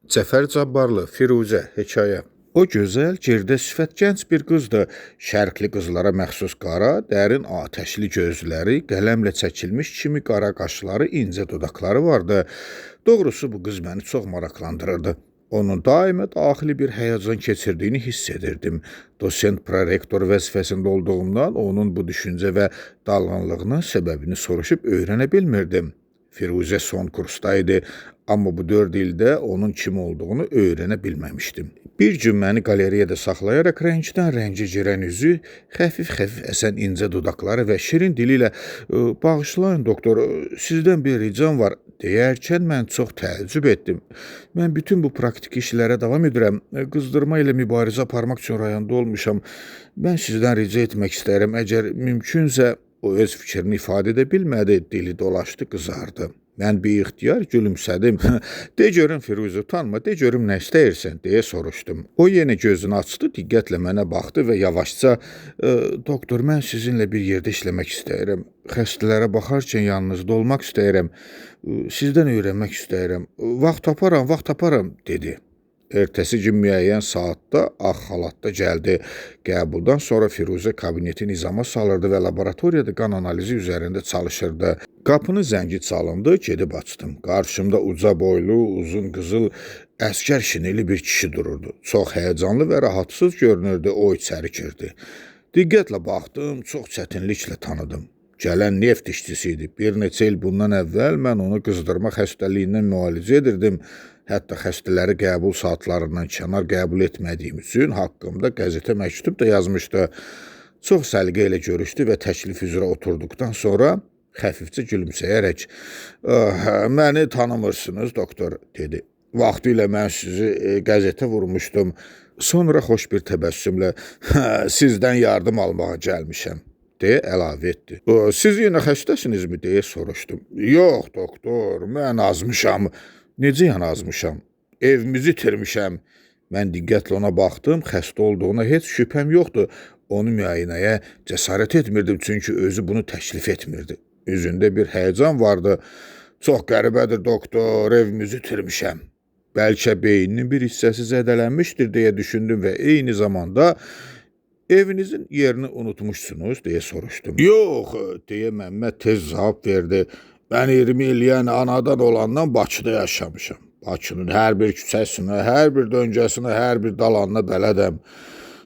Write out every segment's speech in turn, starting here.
Cəfər Cabbarlı, Firuzə, hekayə. O gözəl, girdə sifət gənc bir qızdır. Şərqli qızlara məxsus qara, dərin atəşli gözləri, qələmlə çəkilmiş kimi qara qaşları, incə dodaqları vardı. Doğrusu bu qız məni çox maraqlandırırdı. Onun daima daxili bir həyəcan keçirdiyini hiss edirdim. Dosent prorektor vəzifəsində olduğumdan onun bu düşüncə və dalğanlığının səbəbini soruşub öyrənə bilmirdim. Firuzə son kursdaydı, amma bu 4 ildə onun kim olduğunu öyrənə bilməmişdim. Bir gün məni qalereyada saxlayaraq rəngdən rəngə girən üzü, xəfif-xəfif əsən incə dodaqları və şirin dili ilə "Bağışlayın doktor, sizdən bir ricam var" deyərkən mən çox təəccüb etdim. Mən bütün bu praktik işlərə davam edirəm. Qızdırma ilə mübarizə aparmaq üçün rayonda olmuşam. Mən sizdən rica etmək istərəm, əgər mümkünsə. O öz fikrini ifadə edə bilmədi, dili dolaşdı, qızardı. Mən bir ixtiyar gülümsədim. De görüm Firuzə, utanma, de görüm nə istəyirsən, deyə soruşdum. O yenə gözünü açdı, diqqətlə mənə baxdı və yavaşca, doktor, mən sizinlə bir yerdə işləmək istəyirəm. Xəstələrə baxarkən yanınızda olmaq istəyirəm. Sizdən öyrənmək istəyirəm. Vaxt taparam, dedi. Ertəsi gün müəyyən saatda ağ xalatda gəldi. Qəbuldan sonra Firuzə kabineti nizama salırdı və laboratoriyada qan analizi üzərində çalışırdı. Qapının zəngi çalındı, gedib açdım. Qarşımda uca boylu, uzun qızıl, əskər şineli bir kişi dururdu. Çox həyəcanlı və rahatsız görünürdü, o içəri girdi. Diqqətlə baxdım, çox çətinliklə tanıdım. Gələn neft işçisi idi. Bir neçə il bundan əvvəl mən onu qızdırma xəstəliyindən müalicə edirdim. Hətta xəstələri qəbul saatlarından kənar qəbul etmədiyim üçün haqqımda qəzetə məktub da yazmışdı. Çox səliqə ilə görüşdü və təklif üzrə oturduqdan sonra xəfifcə gülümsəyərək "Məni tanımırsınız, doktor", dedi. "Vaxtilə mən sizi qəzetə vurmuşdum. Sonra xoş bir təbəssümlə sizdən yardım almağa gəlmişəm", deyə əlavə etdi. "Siz yenə xəstəsinizmi?" deyə soruşdum. "Yox, doktor, mən azmışam." "Necə yəni azmışam?" "Evimizi itirmişəm." Mən diqqətlə ona baxdım, xəstə olduğuna heç şübhəm yoxdur. Onu müayinəyə cəsarət etmirdim, çünki özü bunu təklif etmirdi. Üzündə bir həyəcan vardı. "Çox qəribədir, doktor, evimizi itirmişəm." "Bəlkə beyninin bir hissəsi zədələnmişdir" deyə düşündüm və eyni zamanda "Evinizin yerini unutmuşsunuz?" deyə soruşdum. "Yox", deyə Məmməd tez cavab verdi. "Mən 20 il, yəni anadan olandan Bakıda yaşamışam. Bakının hər bir küçəsinə, hər bir döngəsinə, hər bir dalanına bələdəm.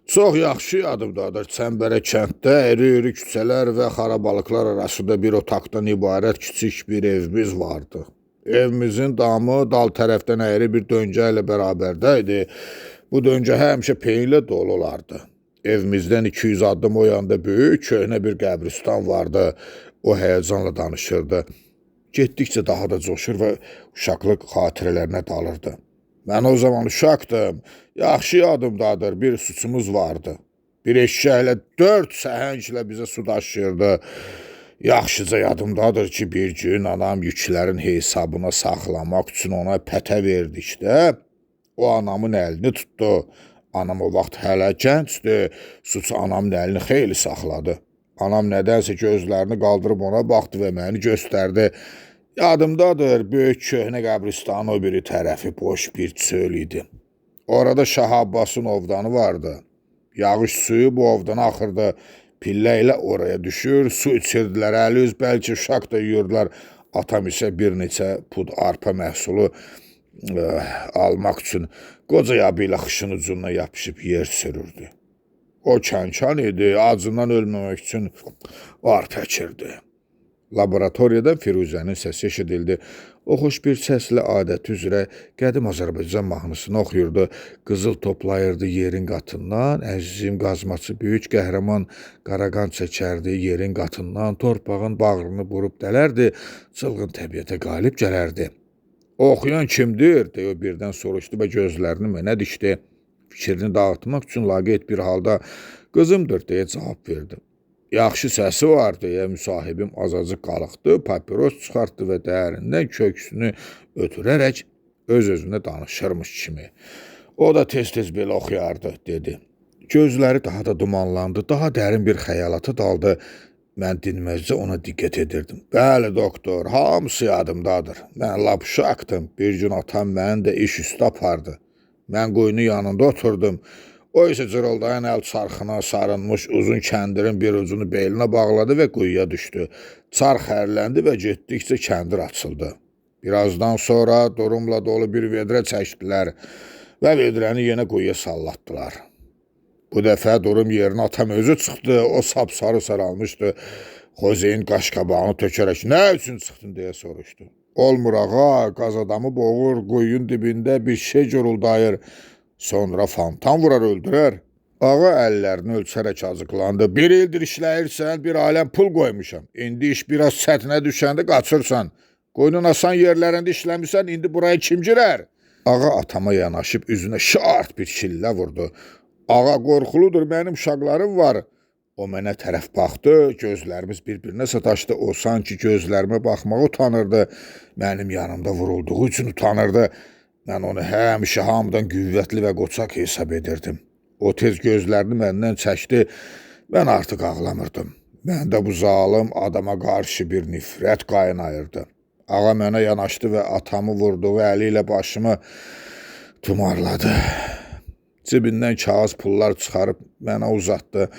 Çox yaxşı yadımdadır. Çəmbərə kənddə iri-iri küçələr və xarabalıqlar arasında bir otaqdan ibarət kiçik bir evimiz vardı. Evimizin damı dal tərəfdən əyri bir döngə ilə bərabərdə idi. Bu döngə həmişə peynlə dolu olardı. Evimizdən 200 addım o yanda böyük, köhnə bir qəbristan vardı." O həyəcanla danışırdı. Getdikcə daha da coşur və uşaqlıq xatirələrinə dalırdı. "Mən o zaman uşaqdım. Yaxşı yadımdadır, bir suçumuz vardı. Bir eşşəklə 4 səhənglə bizə su daşıyırdı. Yaxşıca yadımdadır ki, bir gün anam yüklərin hesabına saxlamaq üçün ona pətə verdikdə, o anamın əlini tutdu. Anam o vaxt hələ gəncdir, suçu anamın əlini xeyli saxladı. Anam nədənsə gözlərini qaldırıb ona baxdı və məni göstərdi. Yadımdadır, böyük köhnə qəbristanın o biri tərəfi boş bir çöl idi. Orada Şah Abbasın ovdanı vardı. Yağış suyu bu ovdana axırdı. Pillə ilə oraya düşür, su içirdilər, əli üz bəlkə uşaq da yuyurdular. Atam isə bir neçə pud arpa məhsulu almaq üçün qoca yabı ilə xışın ucundan yapışıb yer sürürdü. O kənkan idi, acından ölməmək üçün arpa əkirdi." Laboratoriyadan Firuzənin səsi eşidildi. O xoş bir səslə adəti üzrə qədim Azərbaycan mahnısını oxuyurdu. Qızıl toplayırdı yerin qatından, əzizim qazmaçı böyük qəhrəman qaraqan çəkərdi yerin qatından, torpağın bağrını burub dələrdi, çılğın təbiətə qalib gələrdi. "Oxuyan kimdir?" deyə o birdən soruşdu və gözlərini mənə dikdi. Fikrini dağıtmaq üçün laqeyd bir halda "Qızımdır" deyə cavab verdi. "Yaxşı səsi var" deyə müsahibim azacıq qalıqdı, papiros çıxartdı və dərindən köksünü ötürərək öz-özünə danışırmış kimi. "O da tez-tez belə oxuyardı", dedi. Gözləri daha da dumanlandı, daha dərin bir xəyalata daldı. Mən dinməzcə ona diqqət edirdim. Bəli, doktor, hamısı yadımdadır. Mən lap uşaqdım. Bir gün atam məni də iş üstə apardı. Mən quyunun yanında oturdum. O isə cırıldayan əl çarxına sarınmış uzun kəndirin bir ucunu belinə bağladı və quyuya düşdü. Çarx hərləndi və getdikcə kəndir açıldı. Birazdan sonra durumla dolu bir vedrə çəkdilər və vedrəni yenə quyuya sallatdılar. Bu dəfə durum yerinə atam özü çıxdı, o sapsarı saralmışdı. Xozeyin qaşqabağını tökərək, nə üçün çıxdın deyə soruşdu. Olmur ağa, qaz adamı boğur, quyunun dibində bir şey guruldayır. Sonra fantan vurar öldürər. Ağa əllərini ölçərək acıqlandı. Bir ildir işləyirsən, bir aləm pul qoymuşam. İndi iş biraz çətinə düşəndə qaçırsan. Qoyunun asan yerlərində işləmirsən, indi buraya kim girər? Ağa atama yanaşıb üzünə şart bir şillə vurdu. Ağa qorxuludur, mənim uşaqlarım var. O mənə tərəf baxdı, gözlərimiz bir-birinə sataşdı. O sanki gözlərimə baxmağı utanırdı. Mənim yanımda vurulduğu üçün utanırdı. Mən onu həmişə hamıdan qüvvətli və qoçaq hesab edirdim. O tez gözlərini məndən çəkdi. Mən artıq ağlamırdım. Məndə bu zalım adama qarşı bir nifrət qaynayırdı. Ağa mənə yanaşdı və atamı vurduğu əli ilə başımı tumarladı. Cibindən kağız pullar çıxarıb mənə uzatdı.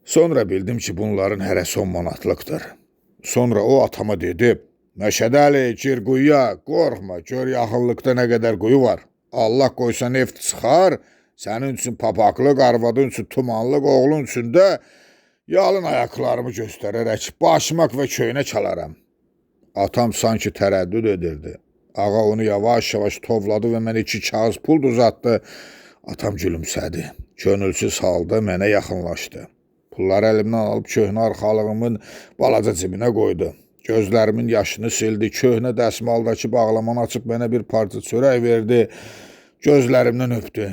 Sonra bildim ki, bunların hərəsi 10 manatlıqdır. Sonra o atama dedi, Məşədəli, gir quyuya, qorxma, gör yaxınlıqda nə qədər quyu var. Allah qoysa neft çıxar, sənin üçün papaqlıq, arvadın üçün tumanlıq, oğlun üçün də yalın ayaqlarımı göstərərək başmaq və köynə çalaram. Atam sanki tərəddüd edirdi. Ağa onu yavaş-yavaş tovladı və mənə 2 kağız pul uzatdı. Atam gülümsədi. Könülsüz halda mənə yaxınlaşdı. Pulları əlimdən alıb köhnə arxalığımın balaca cibinə qoydu. Gözlərimin yaşını sildi, köhnə dəsmaldakı bağlamanı açıb mənə bir parça çörək verdi, gözlərimdən öpdü.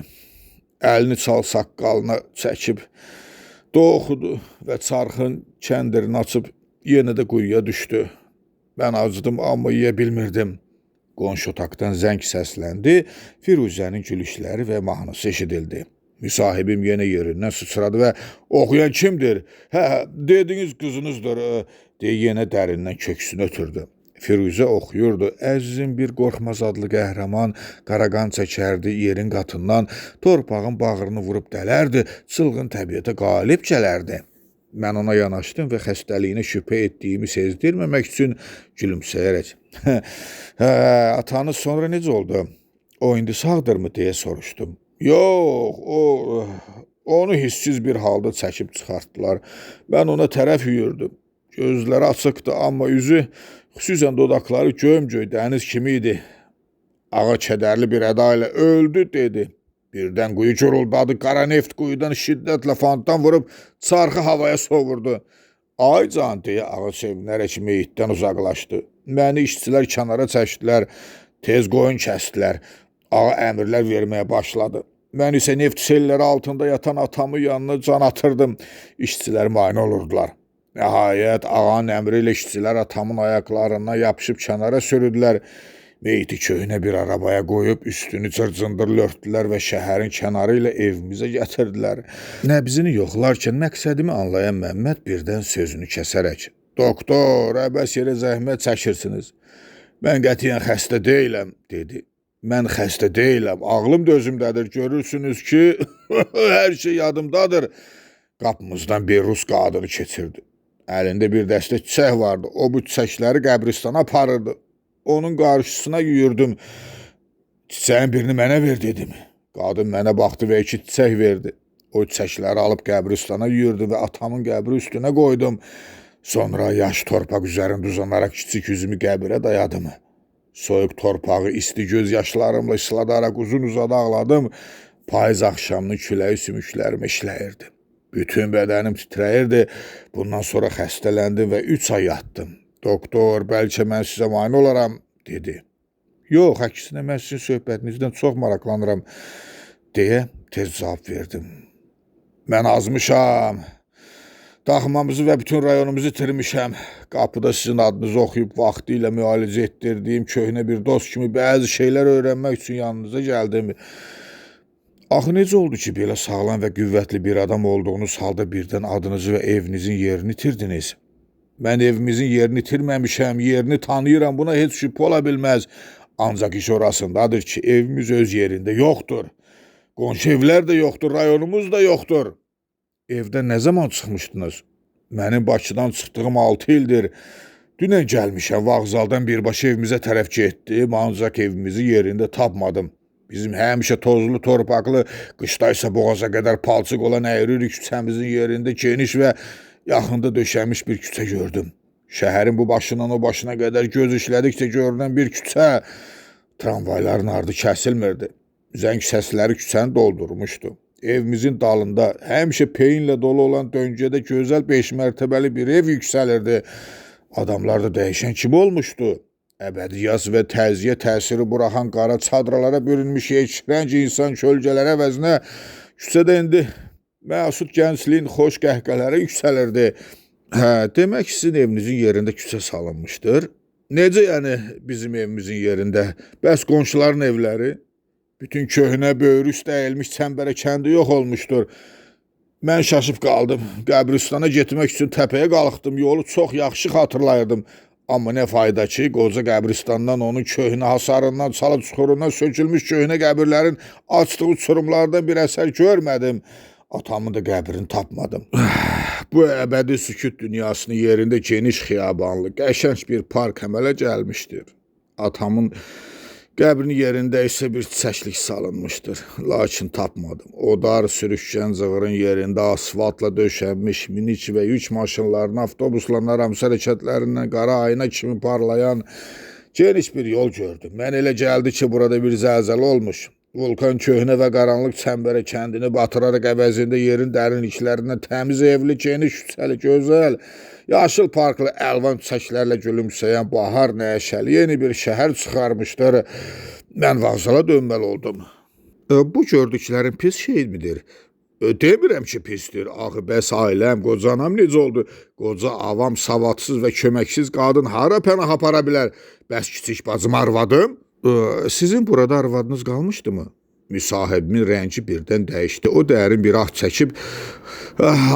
Əlini çal saqqalına çəkib, doğudu və çarxın kəndirini açıb yenə də quyuya düşdü. Mən acıdım, amma yeyə bilmirdim. Qonşu otaqdan zəng səsləndi, Firuzənin gülüşləri və mahnısı eşidildi. Müsahibim yenə yerindən sıçradı və oxuyan kimdir? Hə, dediniz qızınızdır, deyə yenə dərindən köksünü ötürdü. Firuzə oxuyurdu. Əzizim bir qorxmaz adlı qəhrəman qaraqan çəkərdi yerin qatından, torpağın bağrını vurub dələrdi, çılğın təbiətə qalib gələrdi. Mən ona yanaşdım və xəstəliyinə şübhə etdiyimi sezdirməmək üçün gülümsəyərək. Atanız sonra necə oldu? O indi sağdırmı deyə soruşdum. Yox, onu hissiz bir halda çəkib çıxartdılar. Mən ona tərəf yüyürdüm. Gözləri açıqdı, amma üzü, xüsusən dodaqları göm-göy dəniz kimi idi. Ağa kədərli bir əda ilə öldü, dedi. Birdən quyu guruldadı, qara neft quyudan şiddətlə fantan vurub çarxı havaya sovurdu. Ay can, deyə ağa sevinərək meyitdən uzaqlaşdı. Məni işçilər kənara çəkdilər, tez qoyun kəsdilər. Ağa əmrlər verməyə başladı. Mən isə neft selləri altında yatan atamın yanına can atırdım. İşçilər mane olurdular. Nəhayət, ağanın əmri ilə işçilər atamın ayaqlarından yapışıb kənara sürüdülər. Meyti köhnə bir arabaya qoyub üstünü cırcındır örtdülər və şəhərin kənarı ilə evimizə gətirdilər. Nəbzini yoxlarkən məqsədimi anlayan Məmməd birdən sözünü kəsərək. Doktor, əbəs yerə zəhmət çəkirsiniz. Mən qətiyyən xəstə deyiləm, dedi. Mən xəstə deyiləm, ağlım da özümdədir, görürsünüz ki, hər şey yadımdadır. Qapımızdan bir rus qadını keçirdi. Əlində bir dəstə çiçək vardı, o bu çiçəkləri qəbristana aparırdı. Onun qarşısına yüyürdüm, çiçəyin birini mənə ver dedim. Qadın mənə baxdı və 2 çiçək verdi. O çiçəkləri alıb qəbristana yüyürdü və atamın qəbri üstünə qoydum. Sonra yaş torpaq üzərində uzanaraq kiçik üzümü qəbrə dayadım. Soyuq torpağı isti göz yaşlarımla ısladaraq uzun-uzadı ağladım. Payız axşamının küləyi sümüklərimi işləyirdi. Bütün bədənim titrəyirdi. Bundan sonra xəstələndim və 3 ay yatdım. Doktor, bəlkə mən sizə mane olaram, dedi. Yox, əksinə mən sizin söhbətinizdən çox maraqlanıram, deyə tez cavab verdim. Mən azmışam. Daxmamızı və bütün rayonumuzu itirmişəm. Qapıda sizin adınızı oxuyub vaxtı ilə müalicə etdirdiyim köhnə bir dost kimi bəzi şeylər öyrənmək üçün yanınıza gəldim. Axı necə oldu ki, belə sağlam və qüvvətli bir adam olduğunuz halda birdən adınızı və evinizin yerini itirdiniz? Mən evimizin yerini itirməmişəm, yerini tanıyıram, buna heç şübhə ola bilməz. Ancaq iş orasındadır ki, evimiz öz yerində yoxdur. Qonşu evlər də yoxdur, rayonumuz da yoxdur. Evdən nə zaman çıxmışdınız? Mənim Bakıdan çıxdığım 6 ildir. Dünən gəlmişəm, vağzaldan birbaşa evimizə tərəf getdim, ancaq evimizi yerində tapmadım. Bizim həmişə tozlu, torpaqlı, qışda isə boğaza qədər palçıq olan əyri küçəmizin yerində geniş və yaxında döşənmiş bir küçə gördüm. Şəhərin bu başından o başına qədər göz işlədikcə görünən bir küçə. Tramvayların ardı kəsilmirdi. Zəng səsləri küçəni doldurmuşdu. Evimizin dalında həmişə peyinlə dolu olan döngədə gözəl 5 mərtəbəli bir ev yüksəlirdi. Adamlar da dəyişən kimi olmuşdu. Əbədi yaz və təziyə təsiri buraxan qara çadralara bürünmüş yeşrənc insan kölgələri əvəzinə küçədə indi məsud gəncliyin xoş qəhqələri yüksəlirdi. Demək sizin evinizin yerində küçə salınmışdır. Necə yəni bizim evimizin yerində? Bəs qonşuların evləri? Bütün köhnə, böyrü üstə əyilmiş çəmbərə kəndi yox olmuşdur. Mən şaşıb qaldım. Qəbristana getmək üçün təpəyə qalxdım. Yolu çox yaxşı xatırlayırdım. Amma nə fayda ki, qoca qəbristandan onun köhnə hasarından, çalı çuxurundan sökülmüş köhnə qəbirlərin açdığı uçurumlardan bir əsər görmədim. Atamın da qəbrini tapmadım. Bu əbədi sükut dünyasının yerində geniş xiyabanlı, qəşəng bir park əmələ gəlmişdir. Atamın qəbrinin yerində isə bir çiçəklik salınmışdır. Lakin tapmadım. O dar sürüşkən cığırın yerində asfaltla döşənmiş minik və yük maşınlarının, avtobusların aramsı hərəkətlərindən qara ayna kimi parlayan geniş bir yol gördüm. Mən elə gəldi ki, burada bir zəlzələ olmuş. Vulkan köhnə və qaranlıq çəmbərə kəndini batıraraq əvəzində yerin dərinliklərindən təmiz evli, geniş, küçəli, gözəl, yaşıl parklı, əlvan çiçəklərlə gülümsəyən bahar nəşəli yeni bir şəhər çıxarmışdır. Mən vağzala dönməli oldum. Bu gördüklərim pis şey midir? Demirəm ki, pisdir. Axı, bəs ailəm, qocanam necə oldu? Qoca, avam, savadsız və köməksiz qadın hara pənah apara bilər? Bəs kiçik bacım arvadım? Sizin burada arvadınız qalmışdımı? Müsahibimin rəngi birdən dəyişdi. O dərin bir ah çəkib,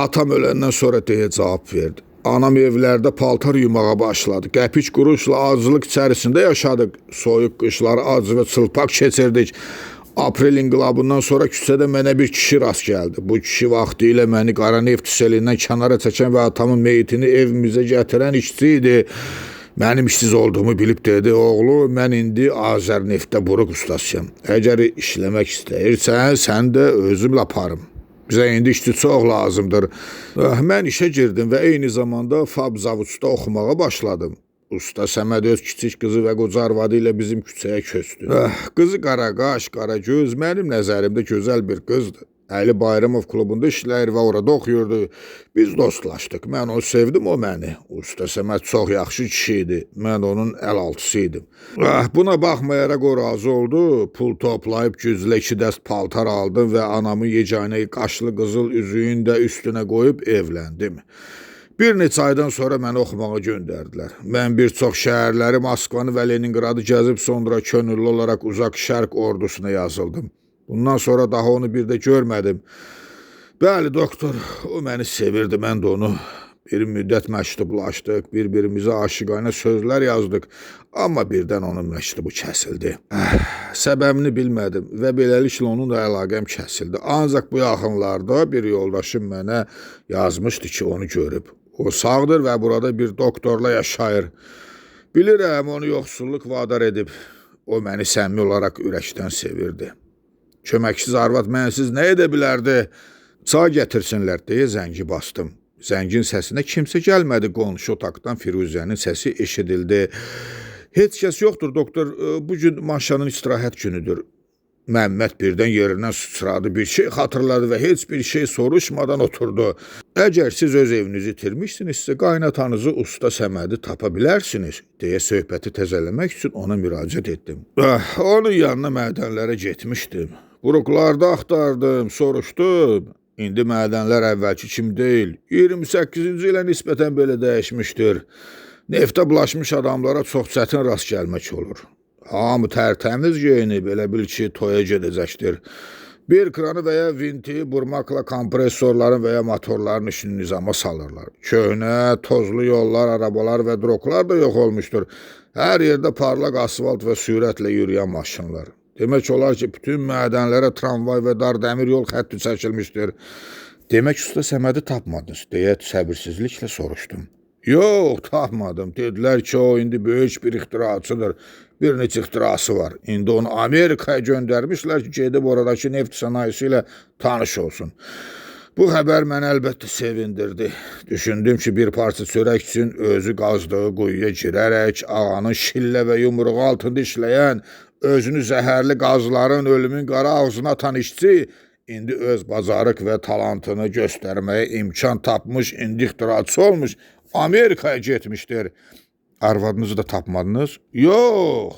atam öləndən sonra deyə cavab verdi. Anam evlərdə paltar yumağa başladı. Qəpik quruşla aclıq içərisində yaşadıq. Soyuq qışları ac və çılpaq keçirdik. Aprel inqilabından sonra küçədə mənə bir kişi rast gəldi. Bu kişi vaxtı ilə məni qara neft selindən kənara çəkən və atamın meyitini evimizə gətirən işçi idi. Mənim işsiz olduğumu bilib dedi, oğlu, mən indi Azərneftdə buruq ustasıyam. Əgər işləmək istəyirsən, sən də özümlə aparım. Bizə indi işçi çox lazımdır. Mən işə girdim və eyni zamanda Fab Zavuçda oxumağa başladım. Usta Səməd öz kiçik qızı və qoca arvadı ilə bizim küçəyə köçdü. Qızı qara qaş, qara göz, mənim nəzərimdə gözəl bir qızdır. Əli Bayramov klubunda işləyir və orada oxuyurdu. Biz dostlaşdıq. Mən onu sevdim, o məni. Usta Səməd çox yaxşı kişi idi. Mən onun əlaltısı idim. Buna baxmayaraq o razı oldu. Pul toplayıb güclə 2 dəst paltar aldım və anamın yeganə qaşlı qızıl üzüyünü də üstünə qoyub evləndim. Bir neçə aydan sonra məni oxumağa göndərdilər. Mən bir çox şəhərləri, Moskvanı və Leningradı gəzib sonra könüllü olaraq uzaq şərq ordusuna yazıldım. Bundan sonra daha onu bir də görmədim. Bəli, doktor, o məni sevirdi, mən də onu. Bir müddət məktublaşdıq, bir-birimizə aşiqanə sözlər yazdıq. Amma birdən onun məktubu kəsildi. Səbəbini bilmədim və beləliklə onunla əlaqəm kəsildi. Ancaq bu yaxınlarda bir yoldaşım mənə yazmışdı ki, onu görüb. O sağdır və burada bir doktorla yaşayır. Bilirəm, onu yoxsulluq vadar edib. O məni səmimi olaraq ürəkdən sevirdi. Köməksiz arvad mənsiz nə edə bilərdi? Çay gətirsinlər deyə zəngi bastım. Zəngin səsinə kimsə gəlmədi. Qonşu otaqdan Firuzənin səsi eşidildi. Heç kəs yoxdur, doktor. Bugün Maşanın istirahət günüdür. Məmməd birdən yerindən sıçradı, bir şey xatırladı və heç bir şey soruşmadan oturdu. Əgər siz öz evinizi itirmişsinizsə, qaynatanızı Usta Səmədi tapa bilərsiniz, deyə söhbəti təzələmək üçün ona müraciət etdim. Onun yanına mədənlərə getmişdim. Buruqlarda axtardım, soruşdum. İndi mədənlər əvvəlki kimi deyil. 28-ci ilə nisbətən belə dəyişmişdir. Neftə bulaşmış adamlara çox çətin rast gəlmək olur. Hamı tərtəmiz geyinib, elə bil ki, toya gedəcəkdir. Bir kranı və ya vinti burmaqla kompresorların və ya motorların işini nizama salırlar. Köhnə, tozlu yollar, arabalar və droklar da yox olmuşdur. Hər yerdə parlaq asfalt və sürətlə yürüyən maşınlar. Demək olar ki, bütün mədənlərə tramvay və dar dəmir yol xətti çəkilmişdir. Demək usta Səmədi tapmadınız, deyə səbirsizliklə soruşdum. Yox, tapmadım. Dedilər ki, o indi böyük bir ixtiraçıdır. Bir neçə ixtirası var. İndi onu Amerikaya göndərmişlər ki, gedib oradakı neft sənayesi ilə tanış olsun. Bu xəbər məni əlbəttə sevindirdi. Düşündüm ki, bir parça çörək üçün özü qazdığı quyuya girərək, ağanın şillə və yumruğu altında işləyən, özünü zəhərli qazların ölümün qara ağzına atan işçi, indi öz bacarıq və talantını göstərməyə imkan tapmış, indi ixtiraçı olmuş, Amerikaya getmişdir. Arvadınızı da tapmadınız? Yox.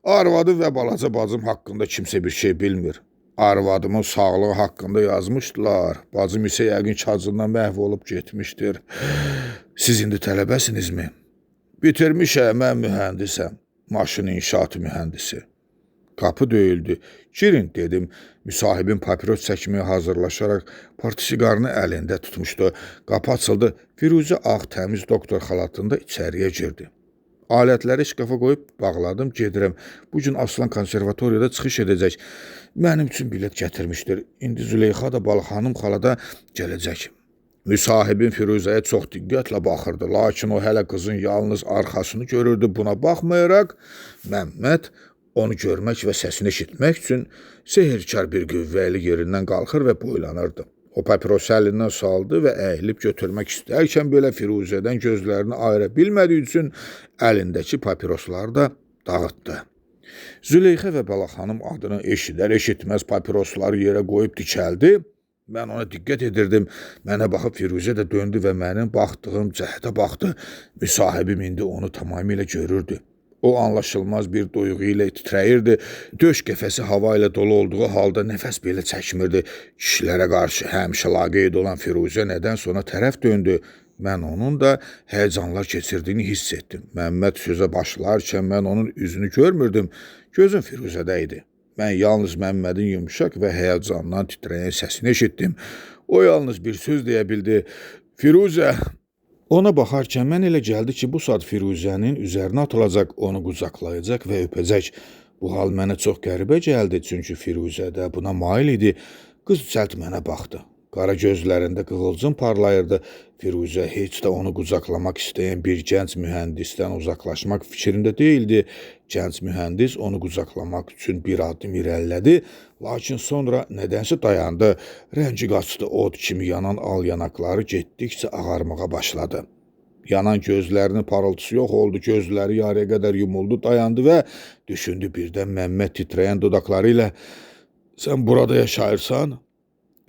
Arvadım və balaca bacım haqqında kimsə bir şey bilmir. Arvadımın sağlığı haqqında yazmışdılar. Bacım isə yəqin ki, acından məhv olub getmişdir. Siz indi tələbəsinizmi? Bitirmişəm, mən mühəndisəm. Maşın inşaatı mühəndisi. Qapı döyüldü. Girin, dedim. Müsahibin papiros çəkməyə hazırlaşaraq partisiqarını əlində tutmuşdu. Qapı açıldı. Firuzə ağ təmiz doktor xalatında içəriyə girdi. Alətləri şkafa qoyub bağladım, gedirəm. Bu gün Aslan konservatoriyada çıxış edəcək. Mənim üçün bilet gətirmişdir. İndi Züleyxa da Balxanım xalada gələcək. Müsahibin Firuzəyə çox diqqətlə baxırdı. Lakin o hələ qızın yalnız arxasını görürdü. Buna baxmayaraq, Məmməd onu görmək və səsini eşitmək üçün sehirkar bir qüvvəli yerindən qalxır və boylanırdı. O papirosu əlindən saldı və əyilib götürmək istərkən belə Firuzədən gözlərini ayıra bilmədiyi üçün əlindəki papirosları da dağıtdı. Züleyxa və Balaxanım adını eşidər-eşitməz papirosları yerə qoyub dikəldi. Mən ona diqqət edirdim. Mənə baxıb Firuzə də döndü və mənim baxdığım cəhətə baxdı. Müsahibim indi onu tamamilə görürdü. O anlaşılmaz bir duyğu ilə titrəyirdi. Döş qəfəsi hava ilə dolu olduğu halda nəfəs belə çəkmirdi. Kişilərə qarşı həmişə laqeyd olan Firuzə nədən sonra tərəf döndü. Mən onun da həyəcanlar keçirdiyini hiss etdim. Məmməd sözə başlarkən mən onun üzünü görmürdüm. Gözüm Firuzədə idi. Mən yalnız Məmmədin yumuşaq və həyəcandan titrəyən səsini eşitdim. O yalnız bir söz deyə bildi. Firuzə! Ona baxarkən mən elə gəldi ki, bu saat Firuzənin üzərinə atılacaq, onu qucaqlayacaq və öpəcək. Bu hal mənə çox qəribə gəldi, çünki Firuzə də buna mail idi. Qız cəld mənə baxdı. Qara gözlərində qığılcım parlayırdı. Firuzə heç də onu qucaqlamaq istəyən bir gənc mühəndisdən uzaqlaşmaq fikrində deyildi. Gənc mühəndis onu qucaqlamaq üçün bir addım irəlilədi, lakin sonra nədənsə dayandı. Rəngi qaçdı, od kimi yanan al yanaqları getdikcə ağarmağa başladı. Yanan gözlərinin parıltısı yox oldu, gözləri yarıya qədər yumuldu, dayandı və düşündü birdən Məmməd titrəyən dodaqları ilə "Sən burada yaşayırsan?"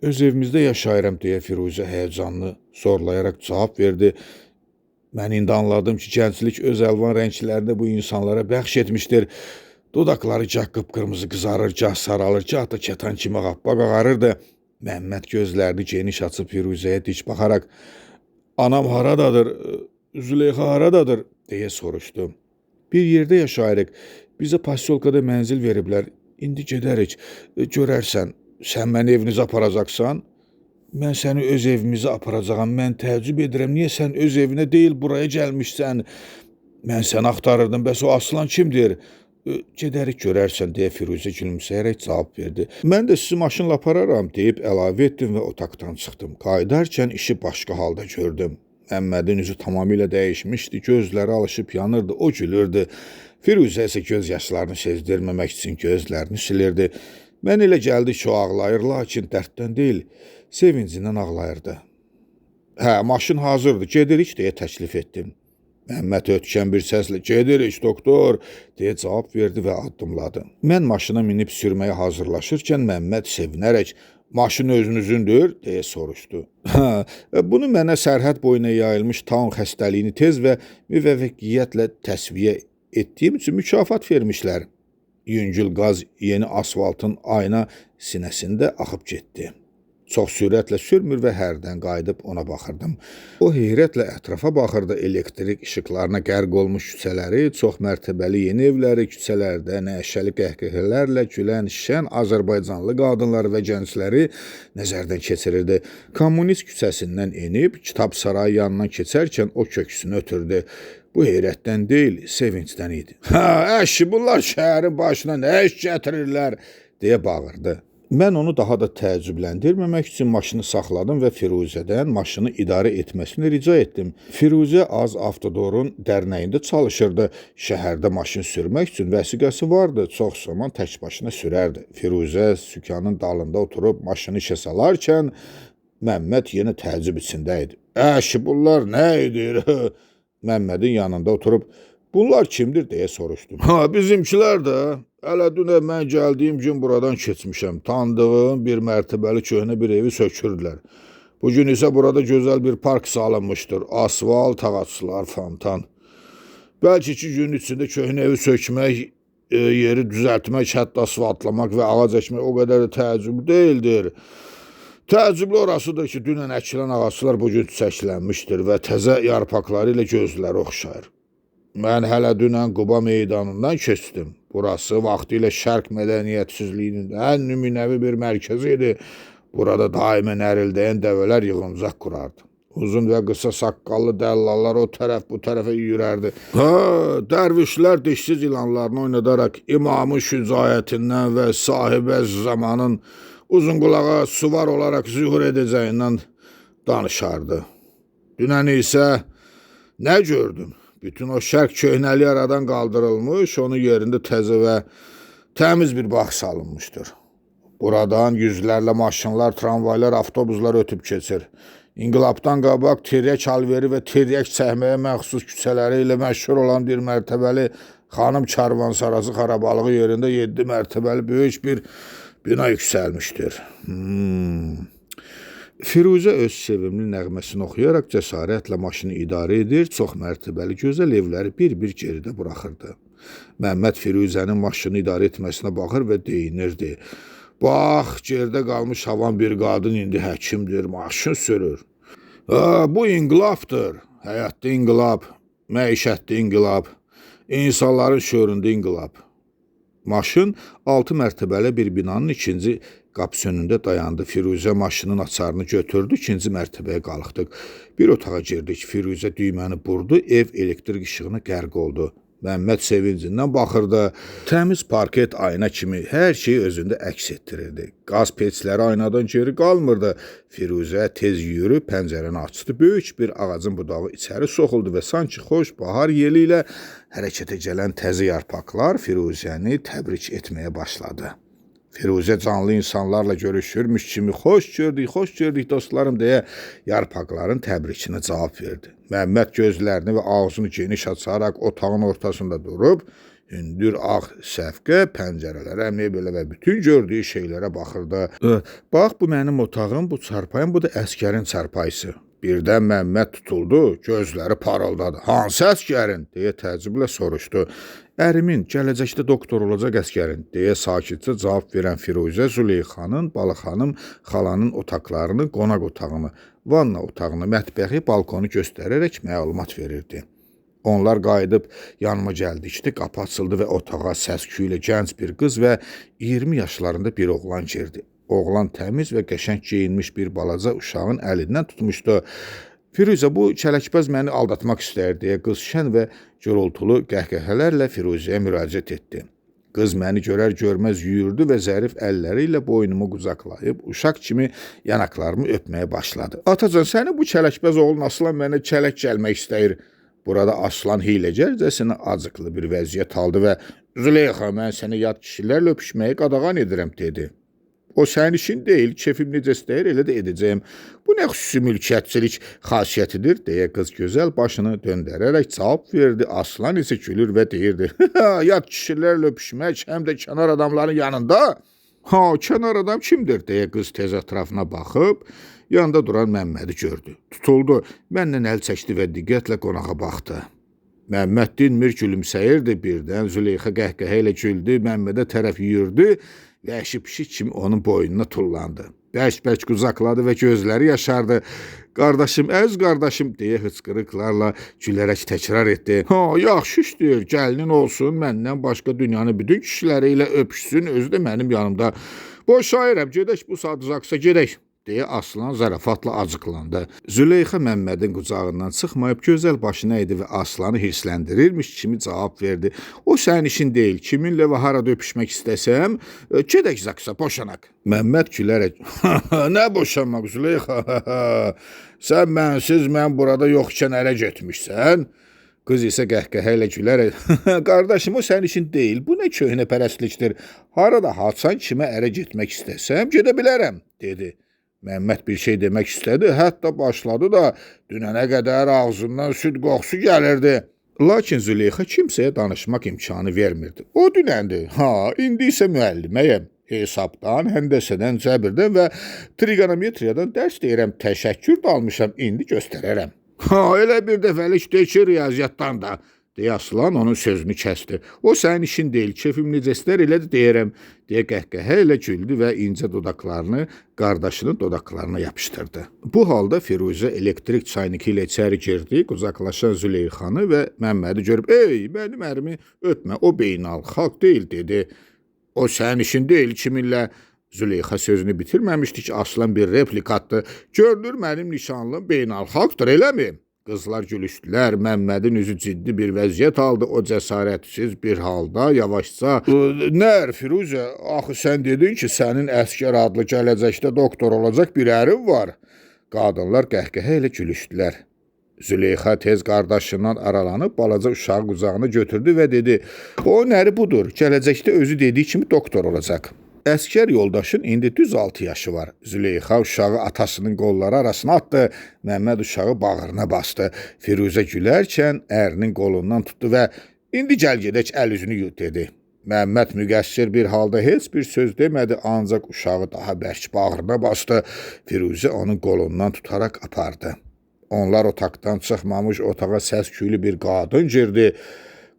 "Öz evimizdə yaşayıram," deyə Firuzə həyəcanlı zorlayaraq cavab verdi. Mən indi anladım ki, gənclik öz əlvan rənglərini bu insanlara bəxş etmişdir. Dodaqları gah qıpqırmızı qızarır, gah saralır, gah da kətan kimi ağappaq ağarırdı. Məmməd gözlərini geniş açıb Firuzəyə dik baxaraq, "Anam haradadır, Züleyxa haradadır?" deyə soruşdu. "Bir yerdə yaşayırıq. Bizə pasiolkada mənzil veriblər. İndi gedərik. Görərsən, sən məni evinizə aparacaqsan?" "Mən səni öz evimizə aparacağam. Mən təəccüb edirəm. Niyə sən öz evinə deyil, buraya gəlmişsən? Mən səni axtarırdım. Bəs o Aslan kimdir?" "Gedərik görərsən," deyə Firuzə gülümsəyərək cavab verdi. "Mən də sizi maşınla apararam," deyib əlavə etdim və otaqdan çıxdım. Qayıdarkən işi başqa halda gördüm. Məmmədin üzü tamamilə dəyişmişdi. Gözləri alışıb yanırdı. O gülürdü. Firuzə isə göz yaşlarını sezdirməmək üçün gözlərini silirdi. Mən elə gəldi ki, o ağlayır, lakin dərddən deyil, sevincindən ağlayırdı. "Hə, maşın hazırdır, gedirik," deyə təklif etdim. Məmməd ötkən bir səslə "Gedirik, doktor," deyə cavab verdi və addımladı. Mən maşına minib sürməyə hazırlaşırkən Məmməd sevinərək "Maşın özünüzündür?" deyə soruşdu. Bunu mənə sərhəd boyuna yayılmış taun xəstəliyini tez və müvəffəqiyyətlə təsviyə etdiyim üçün mükafat vermişlər. Yüngül qaz yeni asfaltın ayna sinəsində axıb getdi. Çox sürətlə sürmür və hərdən qayıdıb ona baxırdım. O heyrətlə ətrafa baxırdı, elektrik işıqlarına qərq olmuş küçələri, çox mərtəbəli yeni evləri, küçələrdə nəşəli qəhqəhələrlə gülən, şən Azərbaycanlı qadınları və gəncləri nəzərdən keçirirdi. Kommunist küçəsindən enib, kitab sarayı yanından keçərkən o köksünü ötürdü. Bu heyrətdən deyil, sevincdən idi. Əşi, bunlar şəhərin başına nə iş gətirirlər, deyə bağırdı. Mən onu daha da təəccübləndirməmək üçün maşını saxladım və Firuzədən maşını idarə etməsini rica etdim. Firuzə az avtodorun dərnəyində çalışırdı. Şəhərdə maşın sürmək üçün vəsiqəsi vardı. Çox zaman tək başına sürərdi. Firuzə sükanın dalında oturub maşını işə salarkən Məmməd yenə təəccüb içində idi. Əşi, bunlar nə edir? Məmmədin yanında oturub, bunlar kimdir deyə soruşdum. Bizimkilər də. Hələ dünə mən gəldiyim gün buradan keçmişəm. Tanıdığım bir mərtəbəli köhnə bir evi sökürdülər. Bugün isə burada gözəl bir park salınmışdır. Asfalt, ağaçlar, fontan. Bəlkə 2 günün içində köhnə evi sökmək, yeri düzəltmək, hətta asfaltlamaq və ağac əkmək o qədər də təəccüblü deyildir. Təəccüblü orasıdır ki, dünən əkilən ağaçlar bugün çiçəklənmişdir və təzə yarpaqları ilə gözləri oxşayır. Mən hələ dünən Quba meydanından keçdim. Burası vaxtilə şərq mədəniyyətsizliyinin ən nümunəvi bir mərkəzi idi. Burada daimə nərildəyən dəvələr yığıncaq qurardı. Uzun və qısa saqqallı dəllallar o tərəf bu tərəfə yürərdi. Dərvişlər dişsiz ilanlarını oynadaraq imamın şücaətindən və sahibə zamanın uzun qulağa suvar olaraq zühur edəcəyindən danışardı. Dünən isə nə gördüm? Bütün o şərq köhnəliyi aradan qaldırılmış, onun yerində təzə və təmiz bir bağ salınmışdır. Buradan yüzlərlə maşınlar, tramvaylar, avtobuslar ötüb keçir. İnqilabdan qabaq tiryək alveri və tiryək çəkməyə məxsus küçələri ilə məşhur olan bir mərtəbəli xanım karvansarası xarabalığı yerində 7 mərtəbəli böyük bir bina yüksəlmişdir. Firuzə öz sevimli nəğməsini oxuyaraq cəsarətlə maşını idarə edir, çox mərtəbəli gözəl evləri bir-bir geridə buraxırdı. Məmməd Firuzənin maşını idarə etməsinə baxır və deyinirdi. Bax, geridə qalmış havan bir qadın indi həkimdir, maşın sürür. Bu inqilabdır, həyatda inqilab, məişətdə inqilab, insanların şöhründə inqilab. Maşın 6 mərtəbəli bir binanın ikinci qapısı önündə dayandı. Firuzə maşının açarını götürdü, ikinci mərtəbəyə qalxdıq. Bir otağa girdik. Firuzə düyməni burdu, ev elektrik işığına qərq oldu. Məmməd sevincindən baxırdı. Təmiz parket ayna kimi hər şeyi özündə əks etdirirdi. Qaz peçləri aynadan geri qalmırdı. Firuzə tez yürüb pəncərəni açdı. Böyük bir ağacın budağı içəri soxuldu və sanki xoş bahar yeli ilə hərəkətə gələn təzə yarpaqlar Firuzəni təbrik etməyə başladı. Firuzə canlı insanlarla görüşürmüş kimi xoş gördük dostlarım deyə yarpaqların təbrikini cavab verdi. Məmməd gözlərini və ağzını geniş açaraq otağın ortasında durub, hündür ağ səfqə, pəncərələrə, mebelə və bütün gördüyü şeylərə baxırdı. Bax, bu mənim otağım, bu çarpayım, bu da əskərin çarpayısı. Birdən Məmməd tutuldu, gözləri parıldadı. Hansı əskərin? Deyə təəccüblə soruşdu. Ərimin, gələcəkdə doktor olacaq əskərin, deyə sakitcə cavab verən Firuzə Züleyxanın, Balıxanım, xalanın otaqlarını, qonaq otağını, vanna otağını, mətbəxi, balkonu göstərərək məlumat verirdi. Onlar qayıdıb yanıma gəldikdə qapı açıldı və otağa səs-küy ilə gənc bir qız və 20 yaşlarında bir oğlan girdi. Oğlan təmiz və qəşəng geyinmiş bir balaca uşağın əlindən tutmuşdu. Firuzə, bu kələkbəz məni aldatmaq istəyir deyə qız şən və gürültülü qəhqəhələrlə Firuzəyə müraciət etdi. Qız məni görər-görməz yüyürdü və zərif əlləri ilə boynumu qucaqlayıb uşaq kimi yanaqlarımı öpməyə başladı. Atacan, səni bu kələkbəz oğlun Aslan mənə kələk gəlmək istəyir. Burada Aslan hiyləgərcəsinə acıqlı bir vəziyyət aldı və Züleyxa, mən səni yad kişilərlə öpüşməyi qadağan edirəm, dedi. O sənin işin deyil, kefim necə istəyir, elə də edəcəyim. Bu nə xüsusi mülkiyyətçilik xasiyyətidir, deyə qız gözəl başını döndərərək cavab verdi. Aslan isə gülür və deyirdi. Yad kişilərlə öpüşmək, həm də kənar adamların yanında. Kənar adam kimdir, deyə qız tez ətrafına baxıb, yanında duran Məmmədi gördü. Tutuldu, məndən əl çəkdi və diqqətlə qonağa baxdı. Məmməd dinmir gülümsəyirdi birdən. Züleyxa qəhqəhə ilə güldü, Məmmədə tərəf yürüdü Vəhşi pişik kimi onun boynuna tullandı. Bərk-bərk qucaqladı və gözləri yaşardı. Qardaşım, əziz qardaşım deyə hıçqırıqlarla gülərək təkrar etdi. Ha, yaxşı işdir, gəlinin olsun, məndən başqa dünyanın bütün kişiləri ilə öpüşsün, özü də mənim yanımda. Boşayıram, gedək bu saat uzaqsa gedək, deyə Aslan zarafatla acıqlandı. Züleyxa Məmmədin qucağından çıxmayıb gözəl başına idi və Aslanı hirsləndirirmiş kimi cavab verdi. O sənin işin deyil, kiminlə və harada öpüşmək istəsəm, gedək zaksa, boşanaq. Məmməd gülərək, nə boşanmaq Züleyxa, sən mənsiz mən burada yoxkən ərə getmişsən. Qız isə qəhqəhə ilə gülərək, qardaşım o sənin işin deyil, bu nə köhnə pərəstlikdir, harada haçan kimə ərə getmək istəsəm, gedə bilərəm, dedi. Məmməd bir şey demək istədi, hətta başladı da, dünənə qədər ağzından süd qoxusu gəlirdi. Lakin Züleyxa kimsəyə danışmaq imkanı vermirdi. O dünəndir, indi isə müəlliməyəm. Hesabdan, həndəsədən, cəbirdən və trigonometriyadan dərs deyirəm, təşəkkür də almışam, indi göstərərəm. Elə bir dəfəlik de ki, riyaziyyatdan da, deyə Aslan onun sözünü kəsdi. O sənin işin deyil, kefim necə istər elə də deyərəm, deyə qəhqəhə ilə güldü və incə dodaqlarını qardaşının dodaqlarına yapışdırdı. Bu halda Firuzə elektrik çaynıqı ilə içəri girdi, qucaqlaşan Züleyxanı və Məmmədi görüb, ey, mənim ərimi öpmə, o beynəlxalq deyil, dedi. O sənin işin deyil, kiminlə? Züleyxa sözünü bitirməmişdi ki, Aslan bir replik atdı. Görünür, mənim nişanlım beynəlxalqdır, eləmi? Qızlar gülüşdülər, Məmmədin üzü ciddi bir vəziyyət aldı, o cəsarətsiz bir halda, yavaşca. Nər, Firuzə, axı sən dedin ki, sənin Əsgər adlı gələcəkdə doktor olacaq bir ərin var. Qadınlar qəhqəhə ilə gülüşdülər. Züleyxa tez qardaşından aralanıb, balaca uşağı qucağına götürdü və dedi, o nəri budur, gələcəkdə özü dediyi kimi doktor olacaq. Əskər yoldaşın indi düz 6 yaşı var. Züleyxa uşağı atasının qolları arasına atdı. Məmməd uşağı bağrına bastı. Firuzə gülərkən ərinin qolundan tutdu və indi gəl gedək əl üzünü yu, dedi. Məmməd müqəssir bir halda heç bir söz demədi, ancaq uşağı daha bərk bağrına bastı. Firuzə onun qolundan tutaraq apardı. Onlar otaqdan çıxmamış otağa səs-küylü bir qadın girdi.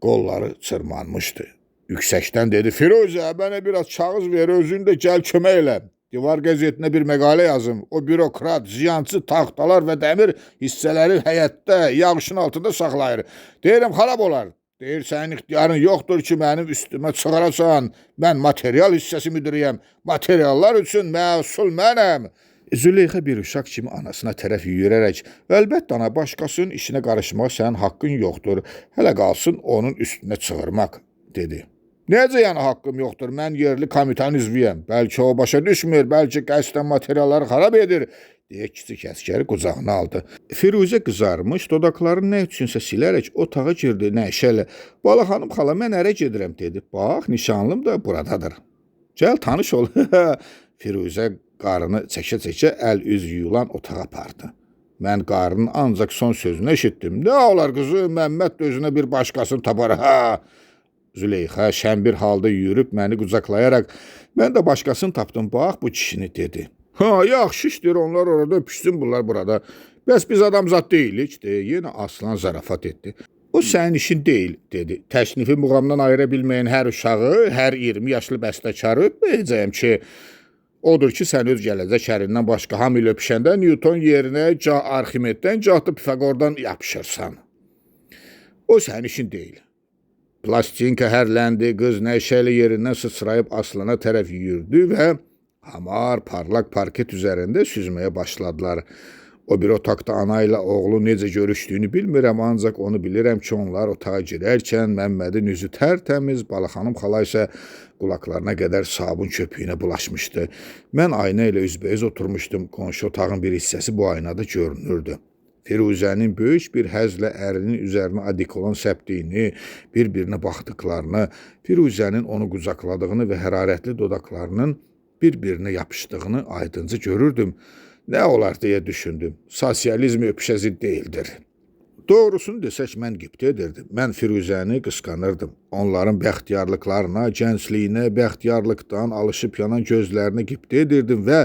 Qolları çırmanmışdı. Yüksəkdən dedi, Firuzə, mənə biraz kağız ver, özün də gəl kömək elə. Divar qəzetinə bir məqalə yazım. O bürokrat, ziyancı taxtalar və dəmir hissələri həyətdə, yağışın altında saxlayır. Deyirəm, xarab olar. Deyir, sənin ixtiyarın yoxdur ki, mənim üstümə çıxarasan. Mən material hissəsi müdürüyəm. Materiallar üçün məsul mənəm. Züleyxa bir uşaq kimi anasına tərəf yüyürərək, əlbəttə ana, başqasının işinə qarışmaq sənin haqqın yoxdur. Hələ qalsın onun üstünə çığırmaq, dedi. Necə yəni haqqım yoxdur? Mən yerli komitanın üzvüyəm. Bəlkə o başa düşmür, bəlkə qəsdən materialları xarab edir, deyə kiçik əskəri qucağına aldı. Firuzə qızarmış, dodaqlarını nə üçünsə silərək otağa girdi, nəşələ. Bala xanım xala, mən ərə gedirəm, dedi. Bax, nişanlım da buradadır. Gəl, tanış ol. Firuzə qarını çəkə-çəkə əl-üz yuyulan otağa apardı. Mən qarının ancaq son sözünü eşitdim. Nə olar qızı, Məmməd özünə bir başqasını tapar, Züleyxa şən bir halda yürüb məni qucaqlayaraq, mən də başqasını tapdım, bax bu kişini, dedi. Yaxşı işdir, onlar orada öpüşsün, bunlar burada. Bəs biz adamzat deyilik, deyə yenə Aslan zarafat etdi. O sənin işin deyil, dedi. Təşnifi muğamdan ayıra bilməyən hər uşağı, hər 20 yaşlı bəstəkarı öpməyəcəyəm ki, odur ki, sən öz gələcək ərindən başqa hamı ilə öpüşəndə Newton yerinə gah Arximeddən, gah da Pifagordan yapışırsan. O sənin işin deyil. Plastinka hərləndi, qız nəşəli yerindən sıçrayıb Aslana tərəf yürüdü və hamar parlaq parket üzərində süzməyə başladılar. O bir otaqda ana ilə oğlu necə görüşdüyünü bilmirəm, ancaq onu bilirəm ki, onlar otağa girərkən Məmmədin üzü tərtəmiz, Bala xanım xala isə qulaqlarına qədər sabun köpüyünə bulaşmışdı. Mən ayna ilə üzbəüz oturmuşdum, qonşu otağın bir hissəsi bu aynada görünürdü. Firuzənin böyük bir həzlə ərinin üzərinə adikolon səpdiyini, bir-birinə baxdıqlarını, Firuzənin onu qucaqladığını və hərarətli dodaqlarının bir-birinə yapışdığını aydınca görürdüm. Nə olar deyə düşündüm. Sosializm öpüşəzi deyildir. Doğrusunu desək, mən qibtə edirdim. Mən Firuzəni qısqanırdım. Onların bəxtiyarlıqlarına, gəncliyinə, bəxtiyarlıqdan alışıb yanan gözlərinə qibtə edirdim və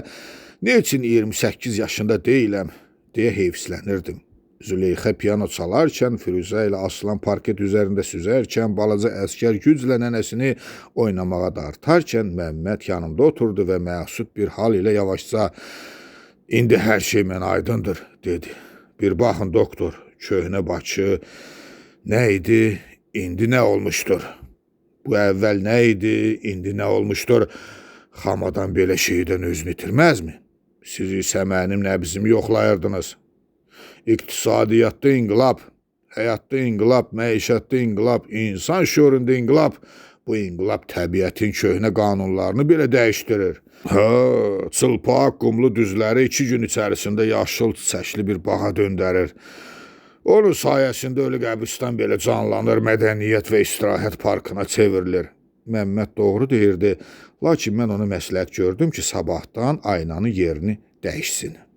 nə üçün 28 yaşında deyiləm, deyə heyfslənirdim. Züleyxa piano çalarkən, Firuzə ilə Aslan parket üzərində süzərkən, balaca əskər güclə nənəsini oynamağa dartarkən, Məmməd yanımda oturdu və məsud bir hal ilə yavaşca "İndi hər şey mənə aydındır" dedi. "Bir baxın doktor, köhnə Bakı nə idi, indi nə olmuşdur? Bu əvvəl nə idi, indi nə olmuşdur? Xamadan belə şeydən özünü itirməzmi? Siz isə mənim nəbzimi yoxlayırdınız. İqtisadiyyatda inqilab, həyatda inqilab, məişətdə inqilab, insan şüurunda inqilab. Bu inqilab təbiətin köhnə qanunlarını belə dəyişdirir. Çılpaq, qumlu düzləri 2 gün içərisində yaşıl çiçəkli bir bağa döndərir. Onun sayəsində ölü qəbristan belə canlanır, mədəniyyət və istirahət parkına çevrilir." Məmməd doğru deyirdi, lakin mən ona məsləhət gördüm ki, sabahdan aynanın yerini dəyişsin.